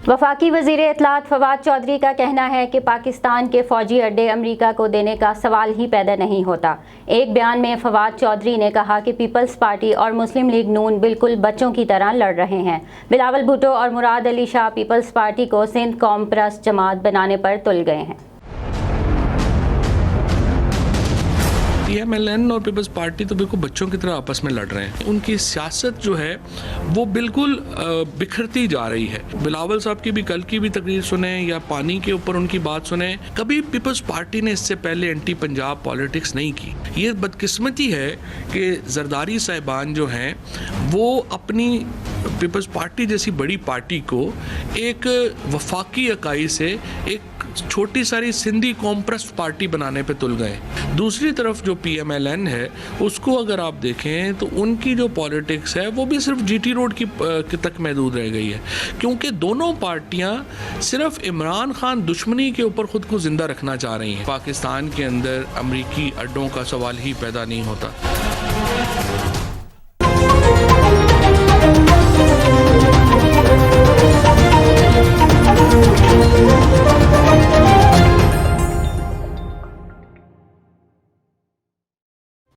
वफाकी वज़ीर इत्तलात फवाद चौधरी का कहना है कि पाकिस्तान के फ़ौजी अड्डे अमेरिका को देने का सवाल ही पैदा नहीं होता। एक बयान में फवाद चौधरी ने कहा कि पीपल्स पार्टी और मुस्लिम लीग नून बिल्कुल बच्चों की तरह लड़ रहे हैं। बिलावल भुट्टो और मुराद अली शाह पीपल्स पार्टी को सिंध कौम परस्त जमात बनाने पर तुल गए हैं। PMLN और पीपल्स पार्टी तो बिल्कुल बच्चों की तरह आपस में लड़ रहे हैं। उनकी सियासत जो है वो बिल्कुल बिखरती जा रही है। बिलावल साहब की भी कल की भी तकरीर सुने या पानी के ऊपर उनकी बात सुने, कभी पीपल्स पार्टी ने इससे पहले एंटी पंजाब पॉलिटिक्स नहीं की। ये बदकिस्मती है कि जरदारी साहिबान जो हैं वो अपनी पीपल्स पार्टी जैसी बड़ी पार्टी को एक वफाकी इकाई से एक छोटी सारी सिंधी कॉम्प्रस्ट पार्टी बनाने पे तुल गए। दूसरी तरफ जो PMLN है उसको अगर आप देखें तो उनकी जो पॉलिटिक्स है वो भी सिर्फ GT रोड की तक महदूद रह गई है, क्योंकि दोनों पार्टियां सिर्फ इमरान खान दुश्मनी के ऊपर खुद को जिंदा रखना चाह रही हैं। पाकिस्तान के अंदर अमरीकी अड्डों का सवाल ही पैदा नहीं होता।